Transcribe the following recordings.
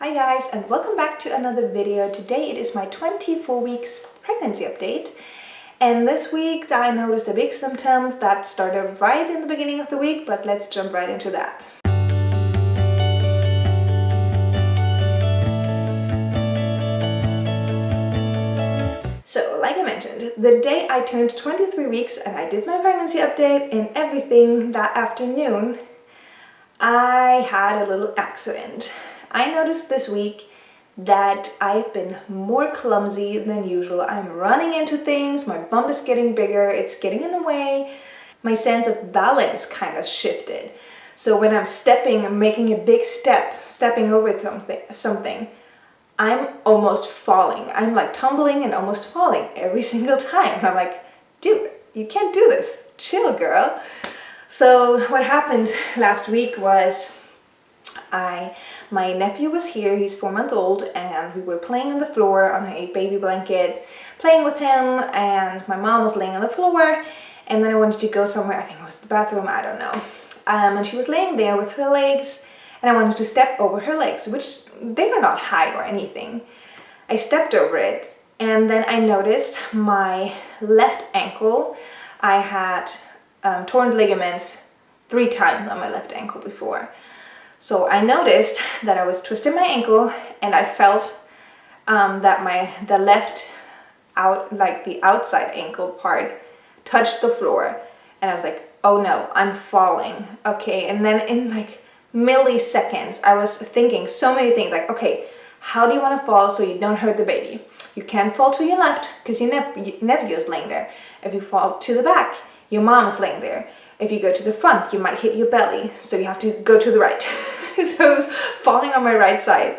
Hi guys, and welcome back to another video. Today it is my 24 weeks pregnancy update, and this week I noticed the big symptoms that started right in the beginning of the week, but let's jump right into that. So, like I mentioned, the day I turned 23 weeks and I did my pregnancy update and everything that afternoon, I had a little accident. I noticed this week that I've been more clumsy than usual. I'm running into things, my bump is getting bigger, it's getting in the way. My sense of balance kind of shifted. So when I'm stepping and making a big step, stepping over something, I'm almost falling. I'm like tumbling and almost falling every single time. And I'm like, dude, you can't do this. Chill, girl. So what happened last week was my nephew was here, he's 4 months old, and we were playing on the floor on a baby blanket, playing with him, and my mom was laying on the floor, and then I wanted to go somewhere, I think it was the bathroom, I don't know. And she was laying there with her legs, and I wanted to step over her legs, which they were not high or anything. I stepped over it, and then I noticed my left ankle. I had torn ligaments 3 times on my left ankle before. So I noticed that I was twisting my ankle, and I felt that the left the outside ankle part touched the floor, and I was like, oh no, I'm falling. Okay, and then in like milliseconds, I was thinking so many things like, okay, how do you want to fall so you don't hurt the baby? You can't fall to your left because your nephew is laying there. If you fall to the back, your mom is laying there. If you go to the front, you might hit your belly, so you have to go to the right. So I was falling on my right side.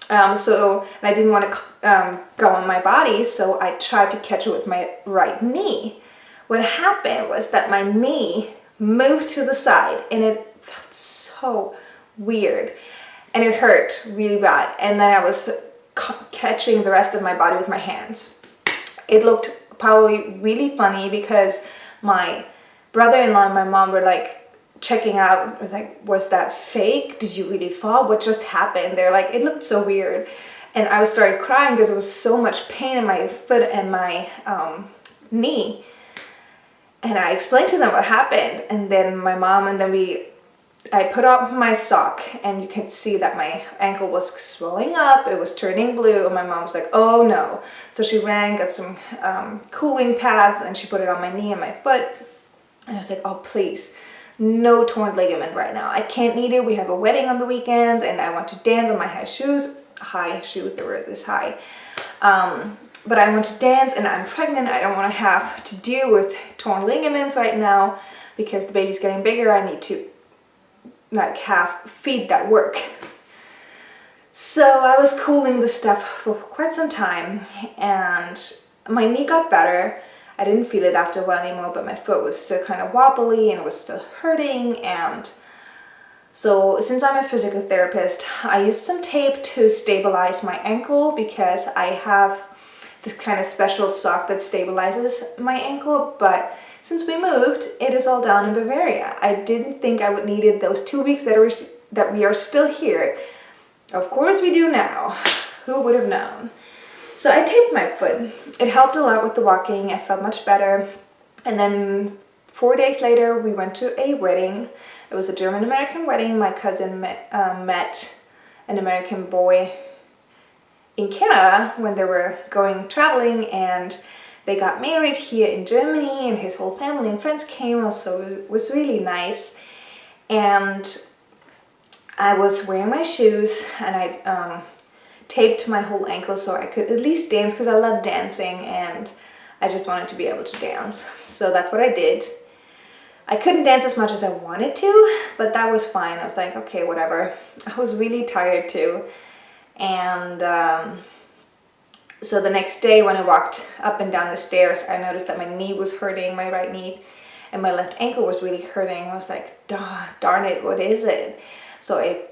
And I didn't want to go on my body, so I tried to catch it with my right knee. What happened was that my knee moved to the side, and it felt so weird, and it hurt really bad. And then I was catching the rest of my body with my hands. It looked probably really funny because my brother-in-law and my mom were like checking out, like, was that fake? Did you really fall? What just happened? They're like, it looked so weird. And I started crying because there was so much pain in my foot and my knee. And I explained to them what happened, and then my mom and then I put up my sock, and you can see that my ankle was swelling up, it was turning blue, and my mom was like, oh no. So she ran, got some cooling pads, and she put it on my knee and my foot, and I was like, oh please, no torn ligament right now. I can't need it. We have a wedding on the weekend, and I want to dance in my high shoes, they were this high. But I want to dance, and I'm pregnant. I don't want to have to deal with torn ligaments right now because the baby's getting bigger. I need to like have feet that work. So I was cooling the stuff for quite some time, and my knee got better. I didn't feel it after a while anymore, but my foot was still kind of wobbly and it was still hurting. And so since I'm a physical therapist, I used some tape to stabilize my ankle because I have this kind of special sock that stabilizes my ankle. But since we moved, it is all down in Bavaria. I didn't think I would need it those 2 weeks that we are still here. Of course we do now. Who would have known? So I taped my foot. It helped a lot with the walking. I felt much better. And then 4 days later, we went to a wedding. It was a German-American wedding. My cousin met an American boy in Canada when they were going traveling, and they got married here in Germany, and his whole family and friends came, so it was really nice. And I was wearing my shoes, and I taped my whole ankle so I could at least dance because I love dancing, and I just wanted to be able to dance. So that's what I did. I couldn't dance as much as I wanted to, but that was fine. I was like, okay, whatever. I was really tired too. And so the next day when I walked up and down the stairs, I noticed that my knee was hurting, my right knee, and my left ankle was really hurting. I was like, darn it, what is it? So I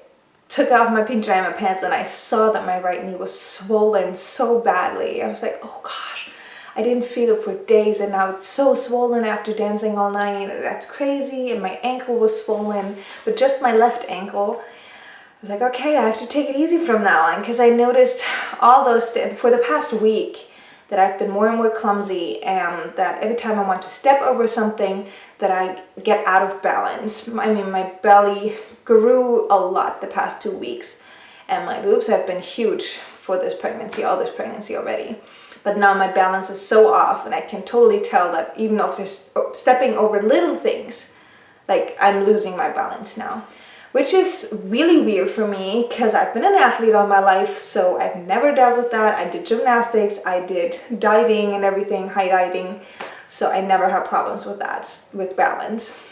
took off my pajama pants, and I saw that my right knee was swollen so badly. I was like, oh gosh, I didn't feel it for days, and now it's so swollen after dancing all night. That's crazy. And my ankle was swollen, but just my left ankle. was like, okay, I have to take it easy from now on, because I noticed all those for the past week that I've been more and more clumsy, and that every time I want to step over something that I get out of balance. I mean, my belly grew a lot the past 2 weeks, and my boobs have been huge for this pregnancy, all this pregnancy already. But now my balance is so off, and I can totally tell that even if just stepping over little things, like I'm losing my balance now. Which is really weird for me, because I've been an athlete all my life, so I've never dealt with that. I did gymnastics, I did diving and everything, high diving, so I never had problems with that, with balance.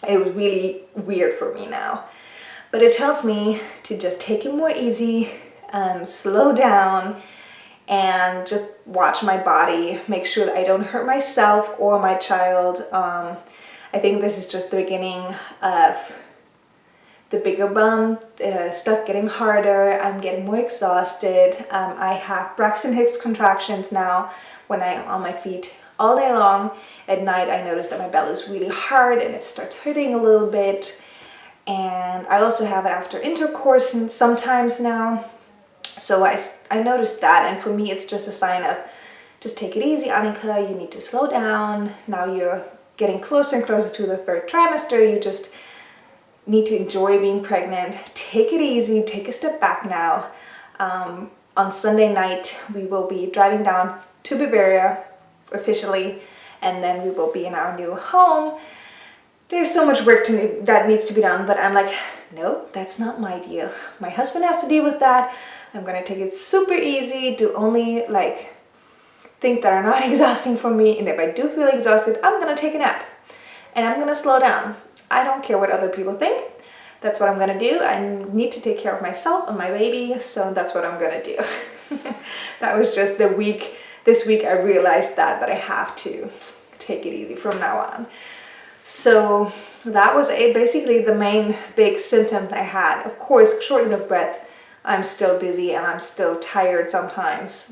It was really weird for me now. But it tells me to just take it more easy, slow down, and just watch my body, make sure that I don't hurt myself or my child. I think this is just the beginning of the bigger bump, stuff getting harder, I'm getting more exhausted. I have Braxton Hicks contractions now when I'm on my feet all day long. At night I notice that my belly is really hard and it starts hurting a little bit. And I also have it after intercourse and sometimes now. So I noticed that, and for me it's just a sign of, just take it easy, Annika, you need to slow down. Now you're getting closer and closer to the 3rd trimester, you just need to enjoy being pregnant. Take it easy, take a step back now. On Sunday night, we will be driving down to Bavaria officially, and then we will be in our new home. There's so much work that needs to be done, but I'm like, no, that's not my deal. My husband has to deal with that. I'm gonna take it super easy, do only like things that are not exhausting for me, and if I do feel exhausted, I'm gonna take a nap and I'm gonna slow down. I don't care what other people think. That's what I'm gonna do. I need to take care of myself and my baby, so that's what I'm gonna do. That was just the week. This week I realized that I have to take it easy from now on. So that was basically the main big symptoms I had. Of course, shortness of breath. I'm still dizzy and I'm still tired sometimes.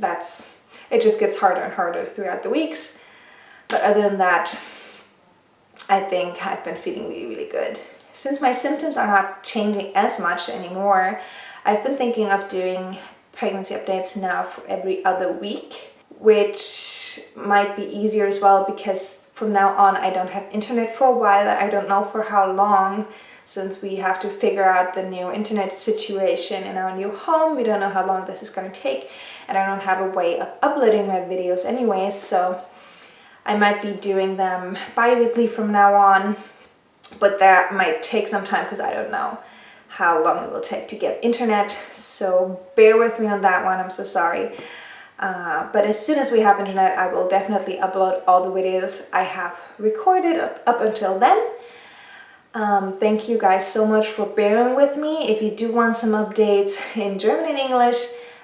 It just gets harder and harder throughout the weeks. But other than that, I think I've been feeling really, really good. Since my symptoms are not changing as much anymore, I've been thinking of doing pregnancy updates now for every other week, which might be easier as well, because from now on I don't have internet for a while, and I don't know for how long, since we have to figure out the new internet situation in our new home. We don't know how long this is going to take, and I don't have a way of uploading my videos anyway, so I might be doing them bi-weekly from now on, but that might take some time because I don't know how long it will take to get internet, so bear with me on that one, I'm so sorry. But as soon as we have internet, I will definitely upload all the videos I have recorded up until then. Thank you guys so much for bearing with me. If you do want some updates in German and English,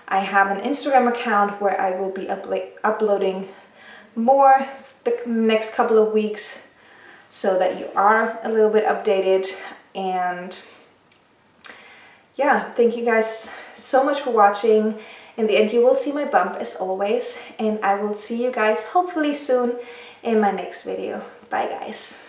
I have an Instagram account where I will be uploading more the next couple of weeks, so that you are a little bit updated. And yeah, thank you guys so much for watching. In the end, you will see my bump as always, and I will see you guys hopefully soon in my next video. Bye guys.